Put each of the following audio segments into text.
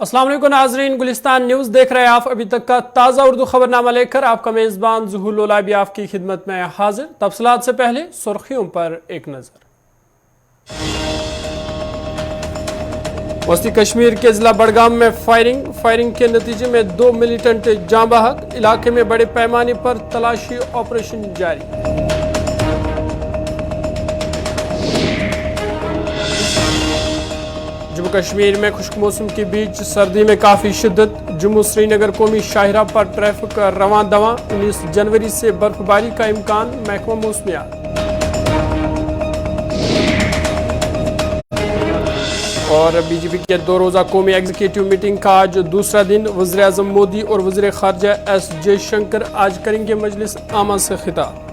अस्सलाम वालेकुम नाजरीन, गुलिस्तान न्यूज देख रहे हैं आप। अभी तक का ताज़ा उर्दू खबरनामा लेकर आपका मेज़बान ज़ुहूर लोला भी आपकी खिदमत में हाजिर। तफसीलात से पहले सुर्खियों पर एक नज़र। वस्ती कश्मीर के जिला बड़गाम में फायरिंग के नतीजे में 2 मिलिटेंट जाँ बहक। इलाके में बड़े पैमाने पर तलाशी ऑपरेशन जारी। जम्मू कश्मीर में खुश्क मौसम के बीच सर्दी में काफ़ी शिद्दत। जम्मू श्रीनगर कौमी शाहराह पर ट्रैफिक रवां दवां। 19 जनवरी से बर्फबारी का इम्कान, महकमा मौसमियात। और बीजेपी के 2 रोज़ा कौमी एग्जीक्यूटिव मीटिंग का आज दूसरा दिन। वज़ीर आज़म मोदी और वज़ीर ख़ारजा एस जयशंकर आज करेंगे मजलिस आमा से खिताब।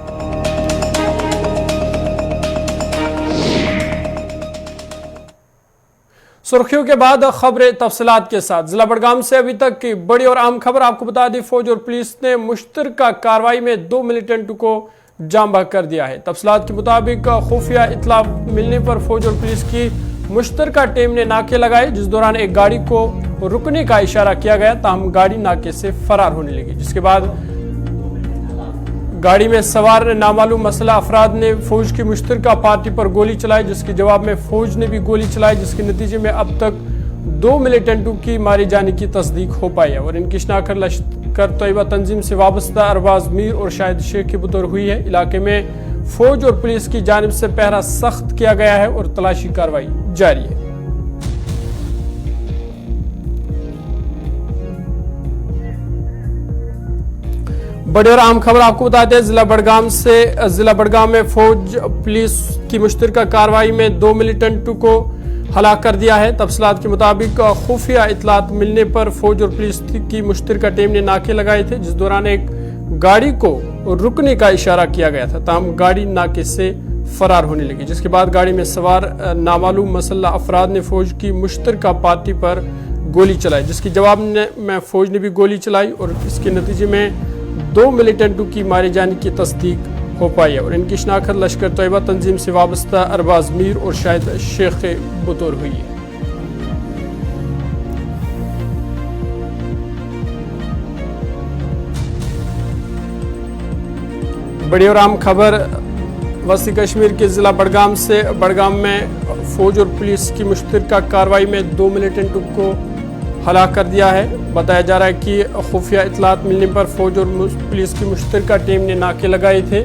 सुर्खियों के बाद खबरें तफसीलात के साथ। जिला बड़गाम से अभी तक की बड़ी और अहम खबर आपको बता दी, फौज और पुलिस ने मुश्तरका कार्रवाई में 2 मिलिटेंट को जाम बहक कर दिया है। तफसीलात के मुताबिक खुफिया इत्तला मिलने पर फौज और पुलिस की मुश्तरका टीम ने नाके लगाए, जिस दौरान एक गाड़ी को रुकने का इशारा किया गया, ताहम गाड़ी नाके से फरार होने लगी। जिसके बाद गाड़ी में सवार नामालूम मसला अफराद ने फौज की मुश्तरका पार्टी पर गोली चलाई, जिसके जवाब में फौज ने भी गोली चलाई, जिसके नतीजे में अब तक 2 मिलिटेंटों की मारे जाने की तस्दीक हो पाई है। और इनकी शनाख्त लश्कर तैयबा तंजीम से वाबस्ता अरबाज मीर और शाहिद शेख के बतौर हुई है। इलाके में फौज और पुलिस की जानिब से पहरा सख्त किया गया है और तलाशी कार्रवाई जारी है। बड़ी और अहम खबर आपको बताते हैं जिला बड़गाम में फौज पुलिस की मुश्तरका कार्रवाई में 2 मिलिटेंट को हलाक कर दिया है। तफसीलात के मुताबिक खुफिया इत्तलात मिलने पर फौज और पुलिस की मुश्तरका टीम ने नाके लगाए थे, जिस दौरान एक गाड़ी को रुकने का इशारा किया गया था, ताहम गाड़ी नाके से फरार होने लगी। जिसके बाद गाड़ी में सवार नामालूम मसल्ला अफराद ने फौज की मुश्तरका पार्टी पर गोली चलाई, जिसके जवाब में फौज ने भी गोली चलाई और इसके नतीजे में 2 मिलिटेंटों की मारे जाने की तस्दीक हो पाई है। और इनकी शनाख्त लश्कर तैयबा तंजीम से वाबस्ता अरबाज मीर और शाहिद शेख के बतौर हुई है। बड़ी और अहम खबर वस्ती कश्मीर के जिला बड़गाम से। बड़गाम में फौज और पुलिस की मुश्तरका कार्रवाई में 2 मिलिटेंटों को हलाक कर दिया है। बताया जा रहा है कि खुफिया इत्तलात मिलने पर फौज और पुलिस की मुश्तरका टीम ने नाके लगाए थे,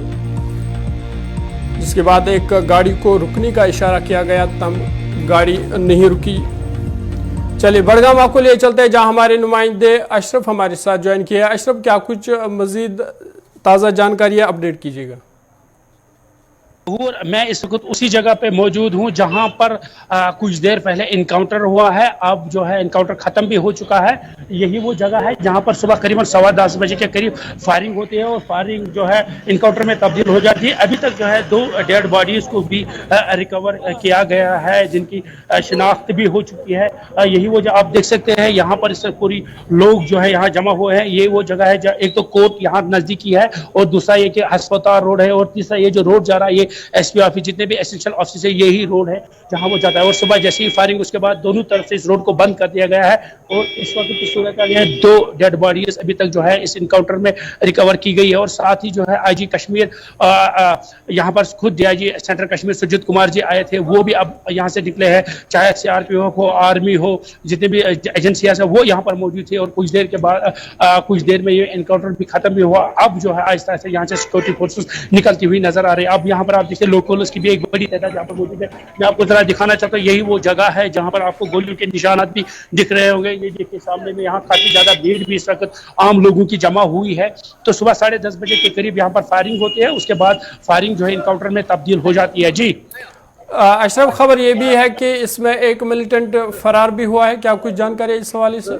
जिसके बाद एक गाड़ी को रुकने का इशारा किया गया, तब गाड़ी नहीं रुकी। चलिए बड़गाम आपको ले चलते हैं, जहां हमारे नुमाइंदे अशरफ हमारे साथ ज्वाइन किया है। अशरफ, क्या कुछ मजीद ताज़ा जानकारी है, अपडेट कीजिएगा। मैं इस वक्त उसी जगह पे मौजूद हूं जहां पर कुछ देर पहले इनकाउंटर हुआ है। अब जो है इनकाउंटर खत्म भी हो चुका है। यही वो जगह है जहां पर सुबह करीबन 10:15 बजे के करीब फायरिंग होती है और फायरिंग जो है इनकाउंटर में तब्दील हो जाती है। अभी तक जो है 2 डेड बॉडीज को भी रिकवर किया गया है, जिनकी शिनाख्त भी हो चुकी है। यही वो जो आप देख सकते हैं यहाँ पर इस पूरी लोग जो है यहाँ जमा हुए हैं। ये वो जगह है जहाँ एक तो कोर्ट यहाँ नजदीकी है और दूसरा ये कि अस्पताल रोड है और तीसरा ये जो रोड जा रहा है ये एसपी ऑफिस, जितने भी एसेंशियल ऑफिस है यही रोड है जहां वो जाता है। और सुबह जैसे ही फायरिंग उसके बाद दोनों तरफ से इस रोड को बंद कर दिया गया है और इस वक्त की सूरत है 2 डेड बॉडीज अभी तक जो है इस इनकाउंटर में रिकवर की गई है। और साथ ही जो है आईजी कश्मीर यहाँ पर खुद डीआईजी सेंट्रल कश्मीर सुजीत कुमार जी आए थे, वो भी अब यहाँ से निकले हैं। चाहे सीआरपीएफ हो, आर्मी हो, जितने भी एजेंसियां हैं वो यहाँ पर मौजूद थे। और कुछ देर के बाद कुछ देर में ये इनकाउंटर भी खत्म भी हुआ। अब जो है आहिस्ता आहिस्ता यहाँ से सिक्योरिटी फोर्सेस निकलती हुई नजर आ रही है। अब यहाँ पर आप देखिए लोकल्स की भी एक बड़ी तादाद यहाँ पर मौजूद है। मैं आपको जरा दिखाना चाहता हूँ, यही वो जगह है जहाँ पर आपको गोलियों के निशानात भी दिख रहे होंगे। ये देखिए सामने में यहाँ काफी ज्यादा भीड़ भी इस वक्त आम लोगों की जमा हुई है। तो सुबह 10:30 बजे के करीब यहाँ पर फायरिंग होती है, उसके बाद फायरिंग जो है इनकाउंटर में तब्दील हो जाती है। जी अशरफ, खबर ये भी है कि इसमें एक मिलिटेंट फरार भी हुआ है, क्या कुछ जानकारी है इस हवाले से?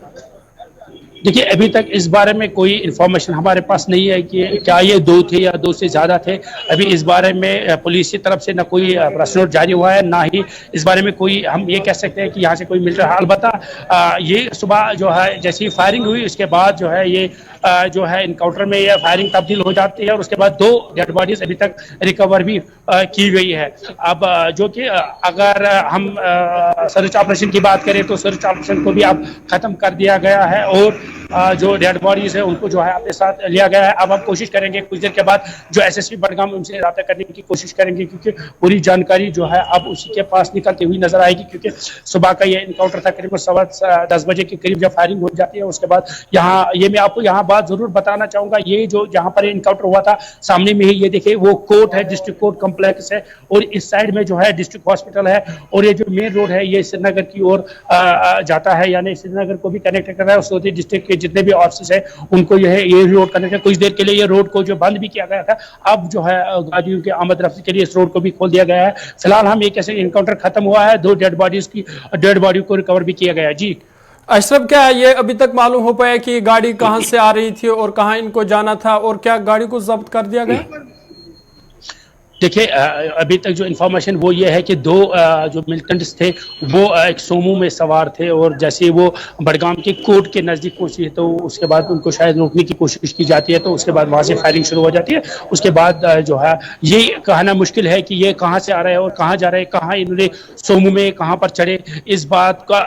देखिए, अभी तक इस बारे में कोई इन्फॉर्मेशन हमारे पास नहीं है कि क्या ये 2 थे या 2 से ज़्यादा थे। अभी इस बारे में पुलिस की तरफ से ना कोई प्रेस नोट जारी हुआ है, ना ही इस बारे में कोई हम ये कह सकते हैं कि यहाँ से कोई मिल रहा है। अलबत्ता ये सुबह जो है जैसी फायरिंग हुई उसके बाद जो है ये जो है इनकाउंटर में ये फायरिंग तब्दील हो जाती है और उसके बाद 2 डेड बॉडीज अभी तक रिकवर भी की गई है। अब जो कि अगर हम सर्च ऑपरेशन की बात करें तो सर्च ऑपरेशन को भी अब खत्म कर दिया गया है और जो डेड बॉडीज है उनको जो है अपने साथ लिया गया है। अब हम कोशिश करेंगे कुछ देर के बाद जो एसएसपी बडगाम उनसे रब्ता करने की कोशिश करेंगे, क्योंकि पूरी जानकारी जो है अब उसी के पास निकलती हुई नजर आएगी, क्योंकि सुबह का ये इनकाउंटर था करीब 10:15 बजे के करीब जब फायरिंग हो जाती है उसके बाद यहाँ ये मैं आपको यहाँ बात जरूर बताना चाहूंगा। ये जो जहाँ पर इनकाउंटर हुआ था सामने में ही ये देखिए वो कोर्ट है, डिस्ट्रिक्ट कोर्ट कॉम्प्लेक्स है और इस साइड में जो है डिस्ट्रिक्ट हॉस्पिटल है और ये जो मेन रोड है ये श्रीनगर की ओर जाता है, यानी श्रीनगर को भी कनेक्ट कर रहा है। सोती डिस्ट्रिक्ट के जितने भी ऑफिस है उनको ये रोड कनेक्ट है। कुछ देर के लिए ये रोड को जो बंद भी किया गया था, अब जो है गाड़ियों के आमद रफ्ती के लिए इस रोड को भी खोल दिया गया है। फिलहाल हम ये कैसे इनकाउंटर खत्म हुआ है, 2 डेड बॉडी को रिकवर भी किया गया है। जी अशरफ, क्या ये अभी तक मालूम हो पाया कि गाड़ी कहां से आ रही थी और कहां इनको जाना था और क्या गाड़ी को जब्त कर दिया गया? देखिए, अभी तक जो इन्फॉर्मेशन वो ये है कि 2 जो मिलिटेंट्स थे वो एक सोमू में सवार थे और जैसे वो बडगाम के कोर्ट के नज़दीक पहुंची तो उसके बाद उनको शायद रोकने की कोशिश की जाती है, तो उसके बाद वहाँ से फायरिंग शुरू हो जाती है। उसके बाद जो है ये कहना मुश्किल है कि ये कहाँ से आ रहे हैं और कहाँ जा रहे हैं, कहाँ इन्होंने सोमू में कहाँ पर चढ़े, इस बात का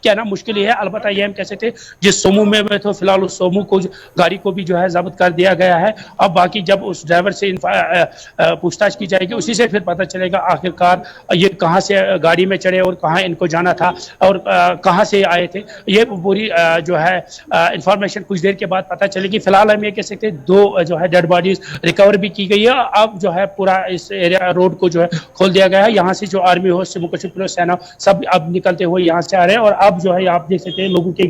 कहना मुश्किल ही है। अलबत्ता ये हम कह सकते हैं जिस सोमू में तो फिलहाल उस सोमू को गाड़ी को भी जो है जब्त कर दिया गया है। अब बाकी जब उस ड्राइवर से पूछताछ की जाएगी उसी से फिर पता चलेगा आखिरकार ये कहां से गाड़ी में चढ़े और कहां इनको जाना था और कहां से आए थे। ये पूरी जो है इंफॉर्मेशन कुछ देर के बाद पता चलेगी। फिलहाल हम ये कह सकते हैं 2 जो है डेड बॉडीज रिकवर भी की गई है। अब जो है पूरा इस एरिया रोड को जो है खोल दिया गया है। यहाँ से जो आर्मी हो, जम्मू कश्मीर पुलिस सेना सब अब निकलते हुए यहाँ से आ रहे हैं और अब जो है आप देख सकते हैं लोगों के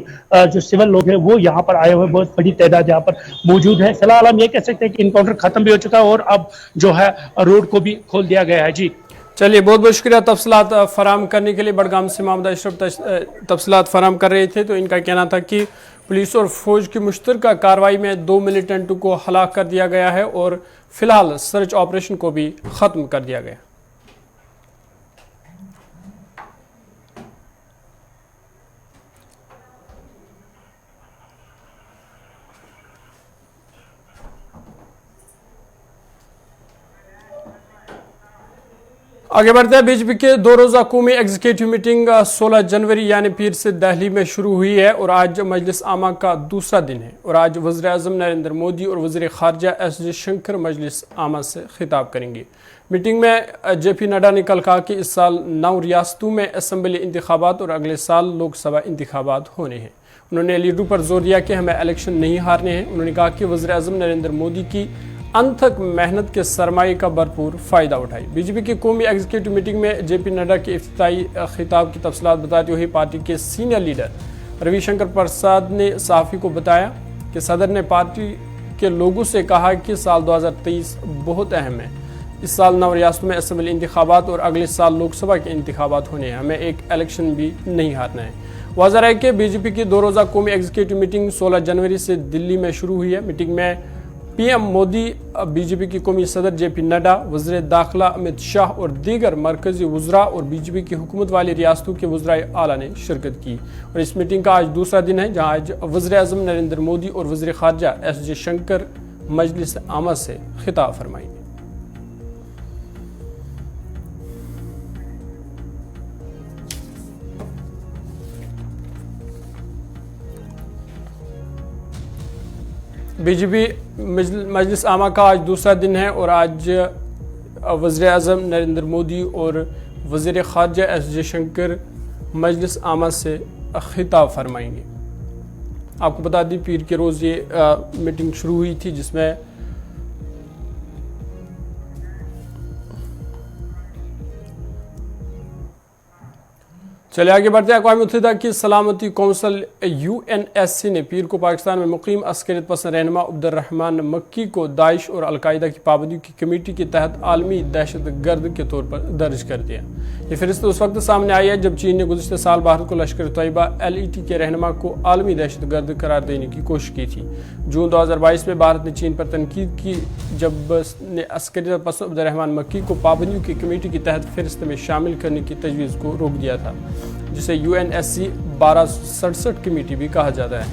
जो सिविल लोग हैं वो यहाँ पर आए हुए बहुत बड़ी तादाद यहाँ पर मौजूद है। फिलहाल हम ये कह सकते हैं कि इनकाउंटर खत्म भी हो चुका है और अब जो है रोड को भी खोल दिया गया है। जी चलिए, बहुत बहुत शुक्रिया तफसीलात फराम करने के लिए। बडगाम से मोहम्मद अशरफ तफसीलात फराम कर रहे थे। तो इनका कहना था कि पुलिस और फौज की मुश्तरका कार्रवाई में 2 मिलिटेंटों को हलाक कर दिया गया है और फिलहाल सर्च ऑपरेशन को भी खत्म कर दिया गया। आगे बढ़ते हैं। बीजेपी के 2 रोज़ा कौमी एग्जीक्यूटिव मीटिंग 16 जनवरी यानी पीर से दिल्ली में शुरू हुई है और आज मजलिस आमा का दूसरा दिन है और आज वज़ीर आज़म नरेंद्र मोदी और वज़ीर ख़ारजा एस जयशंकर मजलिस आमा से खिताब करेंगे। मीटिंग में जेपी नड्डा ने कल कहा कि इस साल 9 रियासतों में असम्बली इंतखाबात और अगले साल लोकसभा इंतखाबात होने हैं। उन्होंने लीडरों पर जोर दिया कि हमें इलेक्शन नहीं हारने हैं। उन्होंने कहा कि वज़ीर आज़म नरेंद्र मोदी की अनथक मेहनत के सरमाए का भरपूर फ़ायदा उठाए। बीजेपी की कौमी एग्जीक्यूटिव मीटिंग में जेपी नड्डा के इफ्तिताई खिताब की तफसीलात बताते हुए पार्टी के सीनियर लीडर रविशंकर प्रसाद ने सहाफ़ी को बताया कि सदर ने पार्टी के लोगों से कहा कि साल 2023 बहुत अहम है। इस साल 9 रियासतों में असम्बली इंतखाबात और अगले साल लोकसभा के इंतखाबात होने हैं। हमें एक इलेक्शन भी नहीं हारना है। वाज़ेह है कि बीजेपी की 2 रोज़ा कौमी एग्जीक्यूटिव मीटिंग 16 जनवरी से दिल्ली में शुरू हुई है। मीटिंग में पीएम मोदी, बीजेपी की कौमी सदर जेपी नड्डा, वज़ीर दाखिला अमित शाह और दीगर मरकजी वज़रा और बीजेपी की हुकूमत वाली रियासतों के वज़राए आला ने शिरकत की। और इस मीटिंग का आज दूसरा दिन है जहां आज वज़ीर आज़म नरेंद्र मोदी और वज़ीर ख़ारजा एस जयशंकर मजलिस आमा से खिताब फरमाएंगे। बीजेपी मजलिस आमा का आज दूसरा दिन है और आज वज़ीर आज़म नरेंद्र मोदी और वज़ीर ख़ारजा एस जयशंकर मजलिस आमा से खिताब फरमाएंगे। आपको बता दी पीर के रोज़ ये मीटिंग शुरू हुई थी जिसमें चलिए आगे बढ़ते हैं। अक़वाम मुत्तहिदा की सलामती कौंसिल UNSC ने पीर को पाकिस्तान में मुक़ीम अस्करियत पसंद रहनुमा अब्दुर्रहमान मक्की को दाइश और अलकायदा की पाबंदियों की कमेटी के तहत आलमी दहशत गर्द के तौर पर दर्ज कर दिया। ये फहरिस्त उस वक्त सामने आई है जब चीन ने गुज़श्ता साल भारत को लश्कर तैयबा LET के रहनुमा को आलमी दहशत गर्द करार देने की कोशिश की थी। जून 2022 में भारत ने चीन पर तनकीद की जब ने अस्करियत पसंद अब्दुर्रहमान मक्की को पाबंदियों की कमेटी के तहत फहरिस्त में शामिल करने की तजवीज़ को रोक दिया था, जिसे UNSC 1267 कमेटी भी कहा जाता है।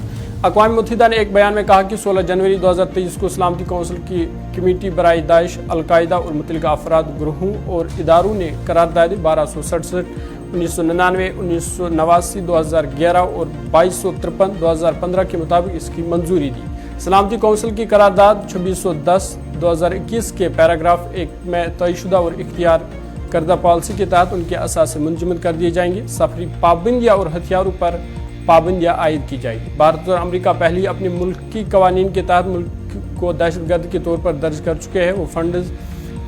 अक़वाम मुत्तहिदा ने एक बयान में कहा कि 16 जनवरी 2023 को सलामती कौंसिल की कमेटी बराए दाइश, अलकायदा और मुतल्लिका अफराद, ग्रोहों और इदारों ने करारदाद 1267, 1999, 1989, 2011 और 2253, 2015 के मुताबिक इसकी मंजूरी दी। सलामती कौंसिल की करारदाद 2610 2021 के पैराग्राफ 1 में तयशुदा और इख्तियार करदा पॉलिसी के तहत उनके असास मुंजमद कर दिए जाएंगे। सफरी पाबंदियाँ और हथियारों पर पाबंदियाँ आयद की जाएगी। भारत और अमेरिका पहले ही अपने मुल्क की कवानीन के तहत मुल्क को दहशतगर्द के तौर पर दर्ज कर चुके हैं। वो फंड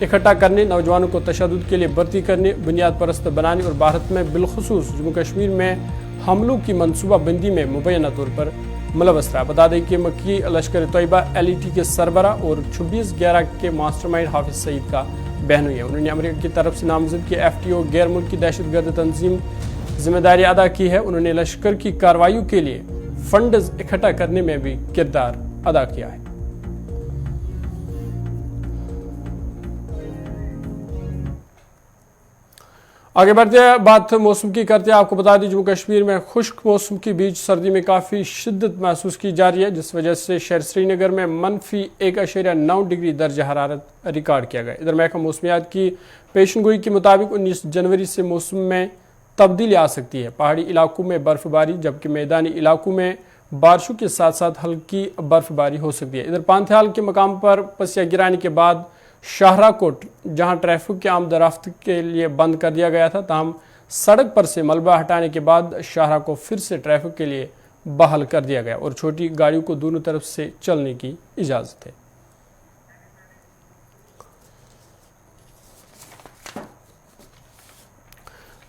इकट्ठा करने, नौजवानों को तशद्दुद के लिए भर्ती करने, बुनियाद परस्त बनाने और भारत में बिलखुसूस जम्मू कश्मीर में हमलों की मनसूबा बंदी में मुबैना तौर पर मुलवस रहा। बता दें कि मक्की लश्कर तैयबा LET के सरबरा और 26/11 के मास्टरमाइंड हाफिज सईद का बहनोई है। उन्होंने अमेरिका की तरफ से नामजद की FTO गैर मुल्की दहशतगर्द तंजीम जिम्मेदारी अदा की है। उन्होंने लश्कर की कार्रवाइयों के लिए फंड्स इकट्ठा करने में भी किरदार अदा किया है। आगे बढ़ते हैं, बात मौसम की करते हैं। आपको बता दें जम्मू कश्मीर में खुश्क मौसम के बीच सर्दी में काफ़ी शिद्दत महसूस की जा रही है, जिस वजह से शहर श्रीनगर में -1.9 डिग्री दर्ज हरारत रिकॉर्ड किया गया। इधर महकमा मौसमियात की पेशनगोई के मुताबिक 19 जनवरी से मौसम में तब्दीली आ सकती है। पहाड़ी इलाकों में बर्फबारी जबकि मैदानी इलाकों में बारिशों के साथ साथ हल्की बर्फबारी हो सकती है। इधर पांथाल के मकाम पर पसिया गिराने के बाद शाहरा को जहां ट्रैफिक के आमदरफ्त के लिए बंद कर दिया गया था, तमाम सड़क पर से मलबा हटाने के बाद शाहरा को फिर से ट्रैफिक के लिए बहाल कर दिया गया और छोटी गाड़ियों को दोनों तरफ से चलने की इजाज़त है।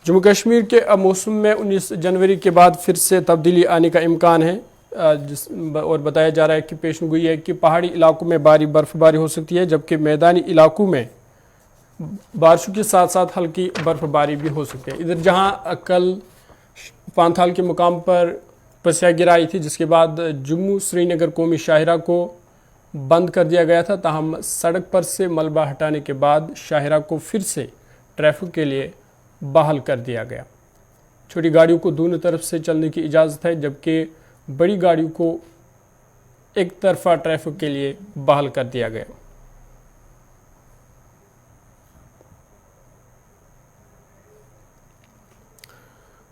जम्मू कश्मीर के मौसम में 19 जनवरी के बाद फिर से तब्दीली आने का इम्कान है, और बताया जा रहा है कि पेशनगोई है कि पहाड़ी इलाकों में भारी बर्फबारी हो सकती है जबकि मैदानी इलाकों में बारिशों के साथ साथ हल्की बर्फबारी भी हो सकती है। इधर जहां कल पांथाल के मुकाम पर पसिया गिराई थी, जिसके बाद जम्मू श्रीनगर कौमी शाहरा को बंद कर दिया गया था, ताहम सड़क पर से मलबा हटाने के बाद शाहरा को फिर से ट्रैफिक के लिए बहाल कर दिया गया। छोटी गाड़ियों को दोनों तरफ से चलने की इजाज़त है जबकि बड़ी गाड़ियों को एक तरफा ट्रैफिक के लिए बहाल कर दिया गया।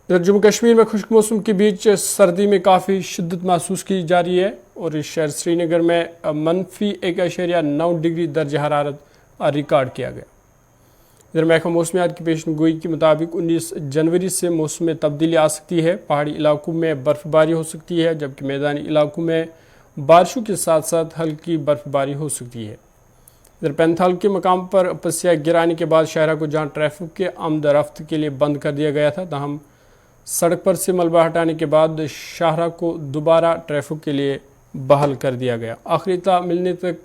इधर जम्मू कश्मीर में खुश्क मौसम के बीच सर्दी में काफ़ी शिद्दत महसूस की जा रही है और इस शहर श्रीनगर में -1.9 डिग्री दर्ज हरारत रिकॉर्ड किया गया। इधर महकमा मौसमियात की पेशनगोई के मुताबिक 19 जनवरी से मौसम में तब्दीली आ सकती है। पहाड़ी इलाकों में बर्फबारी हो सकती है जबकि मैदानी इलाकों में बारिशों के साथ साथ हल्की बर्फबारी हो सकती है। इधर पैंथाल के मकाम पर पसिया गिराने के बाद शाहरा को जहां ट्रैफिक के आमदरफ्त के लिए बंद कर दिया गया था, तहम सड़क पर से मलबा हटाने के बाद शाहरा को दोबारा ट्रैफिक के लिए बहाल कर दिया गया। आखिरी इत्तला मिलने तक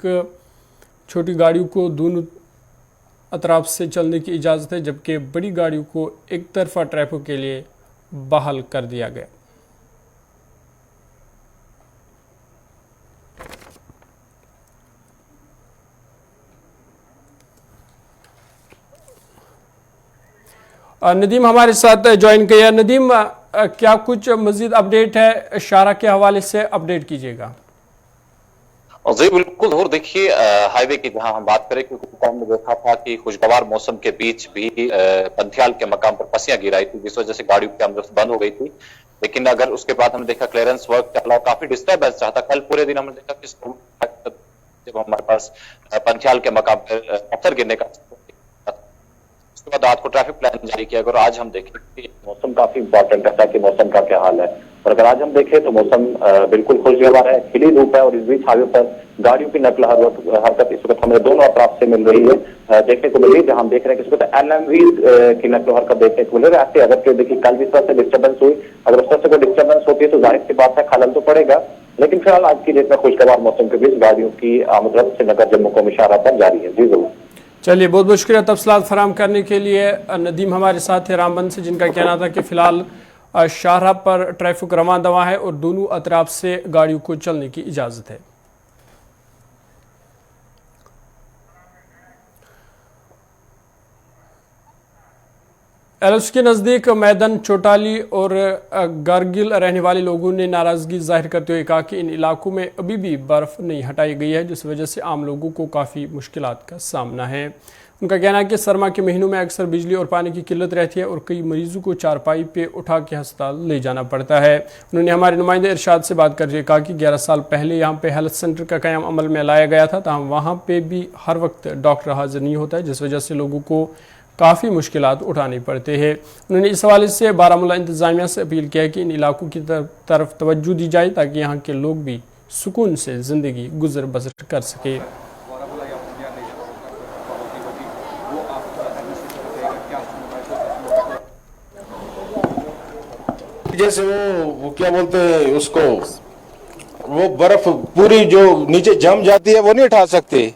छोटी गाड़ियों को दोनों अतराफ से चलने की इजाज़त है जबकि बड़ी गाड़ियों को एक तरफा ट्रैफिक के लिए बहाल कर दिया गया। नदीम हमारे साथ ज्वाइन किया। नदीम, क्या कुछ मजीद अपडेट है शाहरा के हवाले से, अपडेट कीजिएगा। जी बिल्कुल। और देखिए हाईवे की जहां हम बात करें, क्योंकि हमने देखा था कि खुशगवार मौसम के बीच भी पंथियाल के मकाम पर पसियां गिराई थी जिस वजह से गाड़ियों की आमद बंद हो गई थी। लेकिन अगर उसके बाद हमने देखा क्लियरेंस वर्क के अलावा काफी डिस्टर्बेंस रहा था। कल पूरे दिन हमने देखा कि जब हमारे पास पंथियाल के मकाम पर पत्थर गिरने का, उसके बाद रात को ट्रैफिक प्लान जारी किया। अगर आज हम देखें कि मौसम काफी इंपॉर्टेंट है कि मौसम का क्या हाल है, और अगर आज हम देखें तो मौसम बिल्कुल खुशगवार है, खिली धूप है और इस बीच हाईवे पर गाड़ियों की नकल हरकत इस वक्त हमें दोनों अतराफ से मिल रही है। देखने को मिल रही है, जहां हम देख रहे हैं कि एलएमवी की नकलो हरकत देखने को मिल रही है। ऐसे अगर देखिए कल भी इस तरह से डिस्टर्बेंस हुई, अगर उस तरह से कोई डिस्टर्बेंस होती है तो जाहिर सी बात है खलल तो पड़ेगा, लेकिन फिलहाल आज की डेट में खुशगवार मौसम के बीच गाड़ियों की आमद श्रीनगर जम्मू को इशारा पर जारी है। जी जरूर। चलिए, बहुत बहुत शुक्रिया तफसीलात फराम करने के लिए। नदीम हमारे साथ है रामबन से, जिनका कहना था कि फिलहाल शाहराह पर ट्रैफिक रवां दवा है और दोनों अतराफ से गाड़ियों को चलने की इजाज़त है। एलएस के नज़दीक मैदान चौटाली और गारगिल रहने वाले लोगों ने नाराज़गी जाहिर करते हुए कहा कि इन इलाकों में अभी भी बर्फ़ नहीं हटाई गई है, जिस वजह से आम लोगों को काफ़ी मुश्किलात का सामना है। उनका कहना है कि सरमा के महीनों में अक्सर बिजली और पानी की किल्लत रहती है और कई मरीजों को चारपाई पे उठा के अस्पताल ले जाना पड़ता है। उन्होंने हमारे नुमाइंदे इरशाद से बात करके कहा कि 11 साल पहले यहाँ पे हेल्थ सेंटर का क़याम अमल में लाया गया था, ताहम वहाँ पे भी हर वक्त डॉक्टर हाजिर नहीं होता है, जिस वजह से लोगों को काफ़ी मुश्किलात उठानी पड़ते हैं। उन्होंने इस हवाले से बारामूला इंतज़ामिया से अपील किया कि इन इलाकों की तरफ तवज्जो दी जाए ताकि यहाँ के लोग भी सुकून से ज़िंदगी गुजर बसर कर सके। जैसे वो क्या बोलते हैं उसको, वो बर्फ पूरी जो नीचे जम जाती है वो नहीं उठा सकते,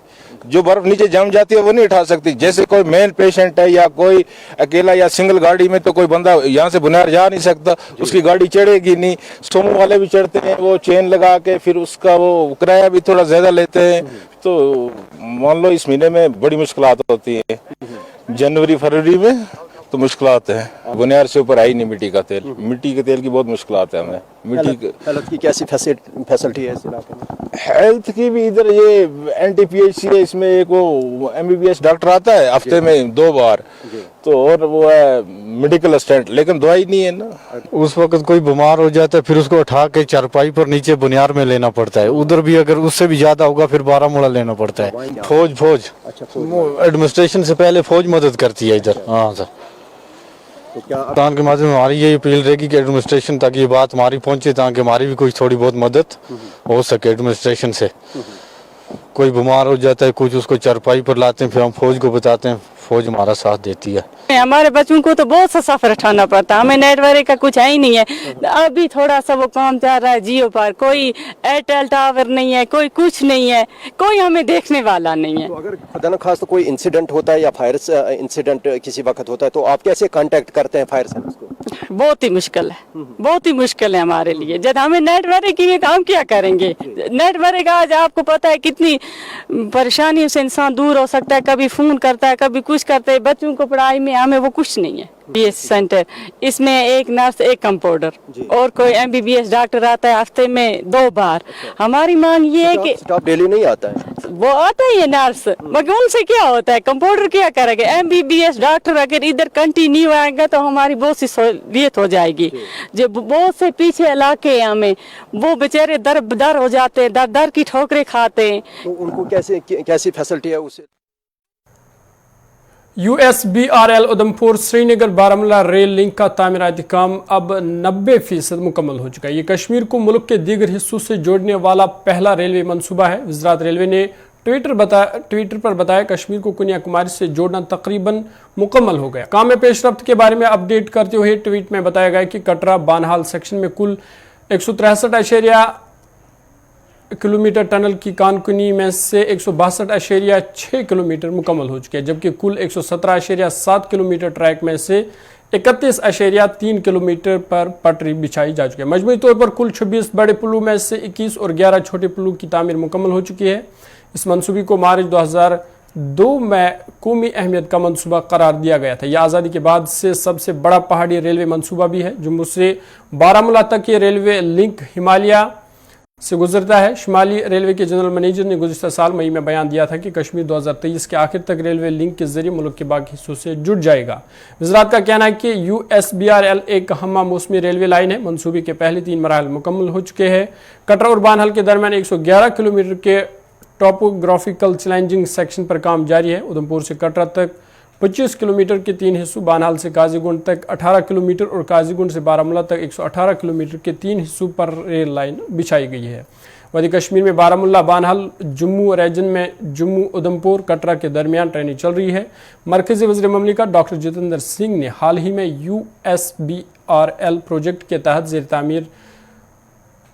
जो बर्फ नीचे जम जाती है वो नहीं उठा सकती। जैसे कोई मेन पेशेंट है या कोई अकेला या सिंगल गाड़ी में तो कोई बंदा यहाँ से बुनियाद जा नहीं सकता, उसकी गाड़ी चढ़ेगी नहीं। सोमो वाले भी चढ़ते हैं, वो चेन लगा के, फिर उसका वो किराया भी थोड़ा ज्यादा लेते हैं। तो मान लो इस महीने में बड़ी मुश्किलात होती है, जनवरी फरवरी में तो मुश्किलात है। बुनियाद से ऊपर आई नहीं मिट्टी का तेल, मिट्टी के तेल की बहुत मुश्किलात है हमें। हेल्थ की कैसी फैसिलिटी है इस इलाके में? हेल्थ की भी इधर ये NTPHC है, इसमें एक वो MBBS डॉक्टर आता है हफ्ते में 2 बार, तो और वो है मेडिकल असिस्टेंट, लेकिन दवाई नहीं है ना। उस वक्त कोई बीमार हो जाता है फिर उसको उठा के चारपाई पर नीचे बुनियाद में लेना पड़ता है, उधर भी अगर उससे भी ज्यादा होगा फिर बारामूला लेना पड़ता है। फौज एडमिनिस्ट्रेशन से पहले फौज मदद करती है इधर। हाँ सर, तो क्या ताकि के माध्यम हमारी ये अपील रहेगी कि एडमिनिस्ट्रेशन तक ये बात हमारी पहुंचे, ताकि हमारी भी कुछ थोड़ी बहुत मदद हो सके एडमिनिस्ट्रेशन से। कोई बीमार हो जाता है, कुछ उसको चारपाई पर लाते हैं, फिर हम फौज को बताते हैं, फौज हमारा साथ देती है। हमारे बच्चों को तो बहुत सा सफर उठाना पड़ता है, हमें नेटवर्क का कुछ है ही नहीं है। अभी थोड़ा सा वो काम चल रहा है जियो पर, कोई एयरटेल टावर नहीं है, कोई कुछ नहीं है, कोई हमें देखने वाला नहीं है। तो अगर खुदा न खास तो कोई इंसिडेंट होता है या फायर इंसिडेंट किसी वक्त होता है तो आप कैसे कांटेक्ट करते हैं फायर सर्विस को? बहुत ही मुश्किल है, बहुत ही मुश्किल है हमारे लिए। जब हमें नेटवर्क ही नहीं तो हम क्या करेंगे? नेटवर्क आज आपको पता है कितनी परेशानियों से इंसान दूर हो सकता है, कभी फोन करता है, कभी कुछ करता है। बच्चों को पढ़ाई में हमें वो कुछ नहीं है। BS सेंटर, इसमें एक नर्स, एक कंपाउंडर और कोई MBBS डॉक्टर आता है हफ्ते में 2 बार। हमारी मांग ये है कि स्टाफ डेली नहीं आता है, वो आता ही है नर्स, मगर उनसे क्या होता है? कंपाउंडर क्या करेगा? MBBS डॉक्टर अगर इधर कंटिन्यू आएगा तो हमारी बहुत सी सहूलियत हो जाएगी। जो बहुत से पीछे इलाके हैं हमें, वो बेचारे दर बदर हो जाते हैं, दर दर की ठोकरें खाते हैं। तो उनको कैसी फैसिलिटी है उसे? USBRL Udhampur Srinagar Baramulla rail link का तामीराती काम अब 90% मुकम्मल हो चुका है। ये कश्मीर को मुल्क के दीगर हिस्सों से जोड़ने वाला पहला रेलवे मंसूबा है। वज़रात रेलवे ने ट्विटर पर बताया कश्मीर को कन्याकुमारी से जोड़ना तकरीबन मुकम्मल हो गया। काम में पेशरफ्त के बारे में अपडेट करते हुए ट्वीट में बताया गया कि कटरा बानहाल सेक्शन में कुल 163 किलोमीटर टनल की कानकुनी में से 162.6 किलोमीटर मुकम्मल हो चुके हैं, जबकि कुल 117.7 किलोमीटर ट्रैक में से 31.3 किलोमीटर पर पटरी बिछाई जा चुकी है। मजमूई तौर पर कुल 26 बड़े पुलों में से 21 और 11 छोटे पुलों की तामीर मुकम्मल हो चुकी है। इस मनसूबे को मार्च 2002 में कौमी अहमियत का मनसूबा करार दिया गया था। यह आज़ादी के बाद से सबसे बड़ा पहाड़ी रेलवे मनसूबा भी है। जम्मू से बारामूला तक ये रेलवे लिंक हिमालय से गुजरता है। शुमाली रेलवे के जनरल मैनेजर ने गुज़िश्ता साल मई में बयान दिया था कि कश्मीर 2023 के आखिर तक रेलवे लिंक के जरिए मुल्क के बाकी हिस्सों से जुड़ जाएगा। वज़रात का कहना है कि USBRL एक हम्मा मौसमी रेलवे लाइन है। मंसूबे के पहले 3 मराहल मुकम्मल हो चुके हैं। कटरा और बानहाल के दरमियान 111 किलोमीटर के टॉपोग्राफिकल चैलेंजिंग सेक्शन पर काम जारी है। उधमपुर से कटरा तक 25 किलोमीटर के 3 हिस्सों, बानहाल से काजीगुंड तक 18 किलोमीटर और काजीगुंड से बारामूला तक 118 किलोमीटर के 3 हिस्सों पर रेल लाइन बिछाई गई है। वही कश्मीर में बारामुल्ला, बानहल, जम्मू रीजन में जम्मू, उधमपुर, कटरा के दरमियान ट्रेनें चल रही है। मरकजी वज़ीर ममलिकत डॉक्टर जितेंद्र सिंह ने हाल ही में USBRL प्रोजेक्ट के तहत ज़ेर तामीर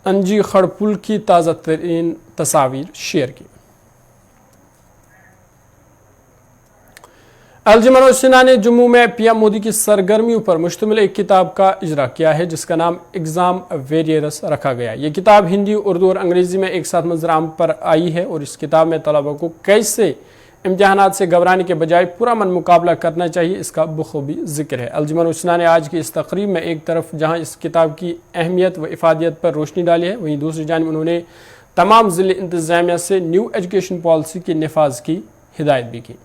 अंजी खड़ पुल की ताज़ा तरीन तस्वीर शेयर की। एलजी मनोज सिन्हा ने जम्मू में PM मोदी की सरगर्मियों पर मुश्तमिल एक किताब का इजरा किया है जिसका नाम एग्जाम वेरियर्स रखा गया। ये किताब हिंदी, उर्दू और अंग्रेजी में एक साथ मंजराम पर आई है और इस किताब में तलबा को कैसे इम्तिहानात से घबराने के बजाय पुरअमन मुकाबला करना चाहिए इसका बखूबी जिक्र है। एलजी मनोज सिन्हा ने आज की इस तकरीब में एक तरफ जहां इस किताब की अहमियत व इफादियत पर रोशनी डाली है, वहीं दूसरी जानिब उन्होंने तमाम ज़िले इंतजामिया से न्यू एजुकेशन पॉलिसी के नफाज की हिदायत भी की।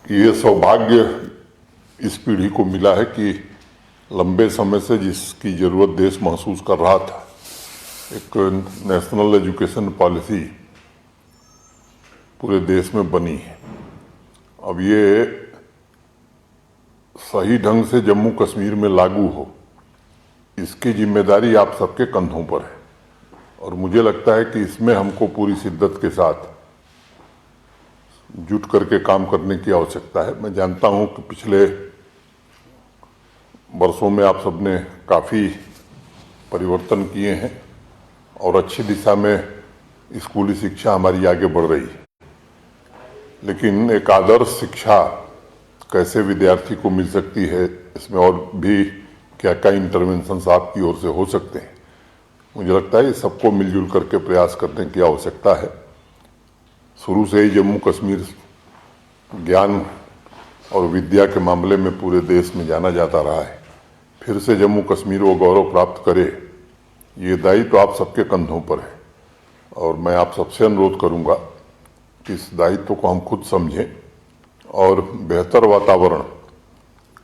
ये सौभाग्य इस पीढ़ी को मिला है कि लंबे समय से जिसकी ज़रूरत देश महसूस कर रहा था, एक नेशनल एजुकेशन पॉलिसी पूरे देश में बनी है। अब ये सही ढंग से जम्मू कश्मीर में लागू हो, इसकी जिम्मेदारी आप सबके कंधों पर है और मुझे लगता है कि इसमें हमको पूरी शिद्दत के साथ जुट करके काम करने की आवश्यकता है। मैं जानता हूं कि पिछले वर्षों में आप सबने काफ़ी परिवर्तन किए हैं और अच्छी दिशा में स्कूली शिक्षा हमारी आगे बढ़ रही है, लेकिन एक आदर्श शिक्षा कैसे विद्यार्थी को मिल सकती है, इसमें और भी क्या क्या इंटरवेंशंस आपकी ओर से हो सकते हैं, मुझे लगता है ये सबको मिलजुल करके प्रयास करने की आवश्यकता है। शुरू से ही जम्मू कश्मीर ज्ञान और विद्या के मामले में पूरे देश में जाना जाता रहा है। फिर से जम्मू कश्मीर वो गौरव प्राप्त करे, ये दायित्व तो आप सबके कंधों पर है और मैं आप सबसे अनुरोध करूंगा कि इस दायित्व को हम खुद समझें और बेहतर वातावरण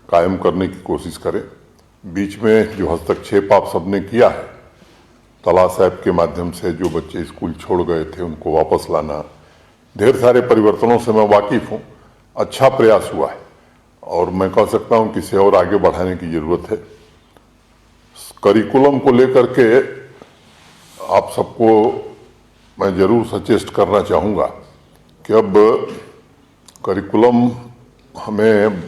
कायम करने की कोशिश करें। बीच में जो हस्तक्षेप आप सबने किया है, तलाश ऐप के माध्यम से जो बच्चे स्कूल छोड़ गए थे उनको वापस लाना, ढेर सारे परिवर्तनों से मैं वाकिफ हूँ, अच्छा प्रयास हुआ है और मैं कह सकता हूँ कि इसे और आगे बढ़ाने की जरूरत है। करिकुलम को लेकर के आप सबको मैं जरूर सजेस्ट करना चाहूँगा कि अब करिकुलम हमें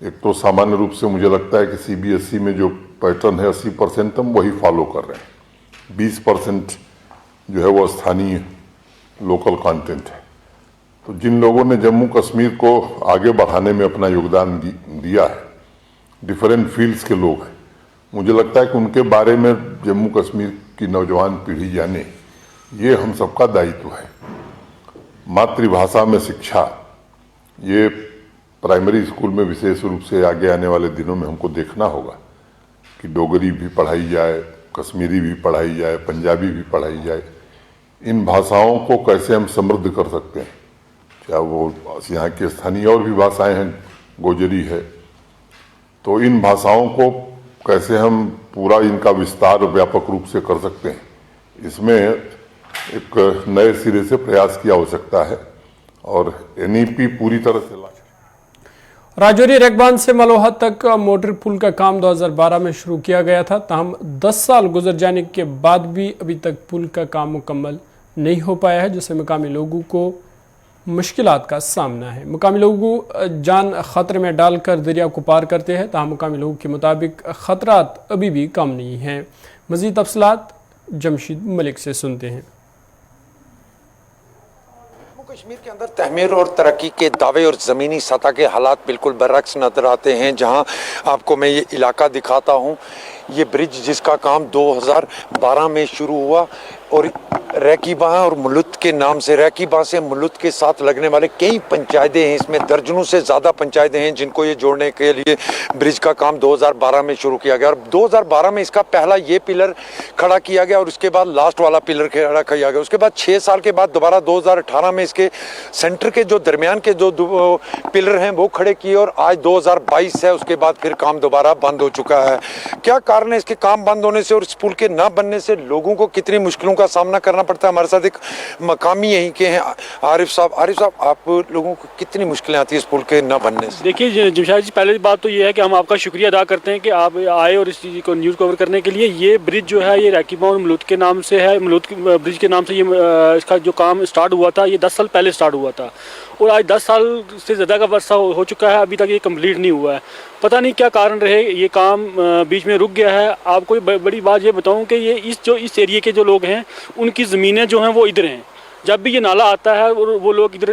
एक तो सामान्य रूप से मुझे लगता है कि CBSE में जो पैटर्न है 80% हम वही फॉलो कर रहे हैं, 20% जो है वो स्थानीय लोकल कंटेंट है। तो जिन लोगों ने जम्मू कश्मीर को आगे बढ़ाने में अपना योगदान दिया है, डिफरेंट फील्ड्स के लोग हैं, मुझे लगता है कि उनके बारे में जम्मू कश्मीर की नौजवान पीढ़ी जाने, ये हम सबका दायित्व है। मातृभाषा में शिक्षा, ये प्राइमरी स्कूल में विशेष रूप से आगे आने वाले दिनों में हमको देखना होगा कि डोगरी भी पढ़ाई जाए, कश्मीरी भी पढ़ाई जाए, पंजाबी भी पढ़ाई जाए। इन भाषाओं को कैसे हम समृद्ध कर सकते हैं, क्या वो यहाँ की स्थानीय और भी भाषाएं हैं, गोजरी है, तो इन भाषाओं को कैसे हम पूरा इनका विस्तार व्यापक रूप से कर सकते हैं, इसमें एक नए सिरे से प्रयास की आवश्यकता है और NEP पूरी तरह से राजौरी रेगबान से मलोहा तक मोटर पुल का काम 2012 में शुरू किया गया था, ताहम 10 साल गुजर जाने के बाद भी अभी तक पुल का काम मुकम्मल नहीं हो पाया है, जिससे मकामी लोगों को मुश्किलात का सामना है। मकामी लोगों जान खतरे में डालकर दरिया को पार करते हैं, ताहम मकामी लोगों के मुताबिक खतरात अभी भी कम नहीं हैं। मज़ीद तफसीलात जमशीद मलिक से सुनते हैं। कश्मीर के अंदर तहमीर और तरक्की के दावे और ज़मीनी सतह के हालात बिल्कुल बरअक्स नजर आते हैं। जहां आपको मैं ये इलाका दिखाता हूं, ये ब्रिज जिसका काम 2012 में शुरू हुआ और रैकीबा और मुलुत के नाम से, रैकीबा से मुलुत के साथ लगने वाले कई पंचायतें हैं, इसमें दर्जनों से ज़्यादा पंचायतें हैं जिनको ये जोड़ने के लिए ब्रिज का काम 2012 में शुरू किया गया और 2012 में इसका पहला ये पिलर खड़ा किया गया और उसके बाद लास्ट वाला पिलर खड़ा किया गया। उसके बाद 6 साल के बाद दोबारा 2018 में इसके सेंटर के जो दरमियान के जो पिलर हैं वो खड़े किए और आज 2022 है, उसके बाद फिर काम दोबारा बंद हो चुका है। क्या कारण है इसके काम बंद होने से और इस पुल के ना बनने से लोगों को कितनी मुश्किलों का सामना करना पड़ता है? हमारे साथ एक मकामी यहीं के हैं, आरिफ साहब, आप लोगों को कितनी मुश्किलें आती है इस पुल के ना बनने से? देखिए जमशेद जी, पहले बात तो ये है कि हम आपका शुक्रिया अदा करते हैं कि आप आए और इस चीज़ को न्यूज़ कवर करने के लिए। ये ब्रिज जो है ये रकीबा और मलूत के नाम से है, मलूत ब्रिज के नाम से ये इसका जो काम स्टार्ट हुआ था ये 10 साल पहले स्टार्ट हुआ था और आज 10 साल से ज़्यादा का वर्षा हो चुका है, अभी तक ये कंप्लीट नहीं हुआ है। पता नहीं क्या कारण रहे ये काम बीच में रुक गया है। आपको बड़ी बात ये बताऊं कि ये इस एरिया के जो लोग हैं उनकी ज़मीनें जो हैं वो इधर हैं। जब भी ये नाला आता है और वो लोग इधर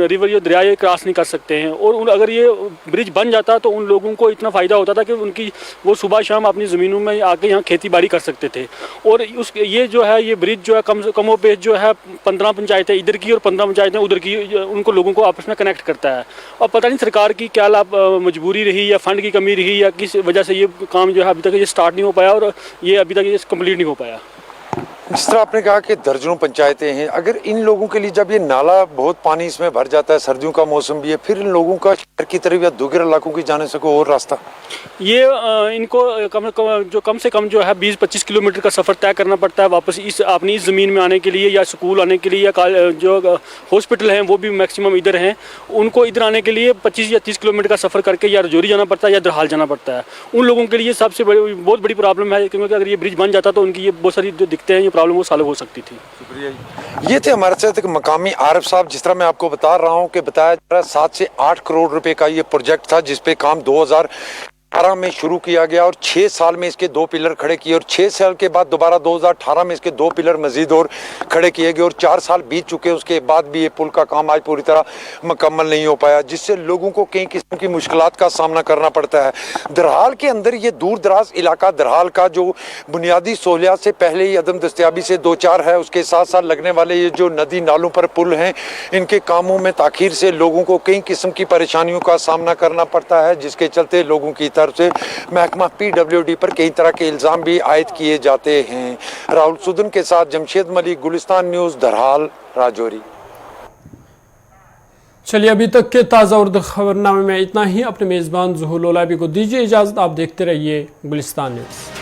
रिवर या दरिया ये क्रॉस नहीं कर सकते हैं और अगर ये ब्रिज बन जाता तो उन लोगों को इतना फ़ायदा होता था कि उनकी वो सुबह शाम अपनी ज़मीनों में आके यहाँ खेती बाड़ी कर सकते थे। और ये जो है ये ब्रिज जो है कमो पेश जो है 15 पंचायतें इधर की और 15 पंचायतें उधर की, उनको लोगों को आपस में कनेक्ट करता है। और पता नहीं सरकार की क्या मजबूरी रही या फंड की कमी रही या किस वजह से ये काम जो है अभी तक ये स्टार्ट नहीं हो पाया और ये अभी तक ये कम्प्लीट नहीं हो पाया। जिस तरह आपने कहा कि दर्जनों पंचायतें हैं, अगर इन लोगों के लिए जब ये नाला बहुत पानी इसमें भर जाता है, सर्दियों का मौसम भी है, फिर इन लोगों का शहर की तरफ या दूसरे इलाकों की जाने से कोई और रास्ता? ये इनको कम से कम जो है 20-25 किलोमीटर का सफ़र तय करना पड़ता है वापस अपनी इस ज़मीन में आने के लिए या स्कूल आने के लिए या जो हॉस्पिटल हैं वो भी मैक्सिमम इधर हैं, उनको इधर आने के लिए 25 या 30 किलोमीटर का सफ़र करके या रजौरी जाना पड़ता है या दरहाल जाना पड़ता है। उन लोगों के लिए सबसे बहुत बड़ी प्रॉब्लम है, क्योंकि अगर ये ब्रिज बन जाता तो उनकी ये बहुत सारी जो दिक्कतें हैं ये प्रॉब्लम वो सॉल्व हो सकती थी। ये थे हमारे साथ एक मकामी आरिफ साहब। जिस तरह मैं आपको बता रहा हूँ कि बताया जा रहा है 7 से 8 करोड़ रुपए का ये प्रोजेक्ट था जिसपे काम 2018 में शुरू किया गया और 6 साल में इसके 2 पिलर खड़े किए और 6 साल के बाद दोबारा 2018 में इसके 2 पिलर मजीद और खड़े किए गए और 4 साल बीत चुके, उसके बाद भी ये पुल का काम आज पूरी तरह मुकम्मल नहीं हो पाया, जिससे लोगों को कई किस्म की मुश्किलात का सामना करना पड़ता है। दरहाल के अंदर ये दूर दराज इलाका दरहाल का जो बुनियादी सहूलियात से पहले ही अदम दस्तयाबी से 2-4 है, उसके साथ साथ लगने वाले ये जो नदी नालों पर पुल हैं इनके कामों में ताखीर से लोगों को कई किस्म की परेशानियों का सामना करना पड़ता है, जिसके चलते लोगों की तरफ से महकमा PWD पर कई तरह के इल्ज़ाम भी आयद किए जाते हैं। राहुल सुदन के साथ जमशेद मलिक, गुलिस्तान न्यूज़, दरहाल, राजौरी। चलिए अभी तक के ताज़ा उर्दू खबरनामे में इतना ही। अपने मेज़बान ज़ुहूर लोलाबी को दीजिए इजाज़त। आप देखते रहिए गुलिस्तान न्यूज़।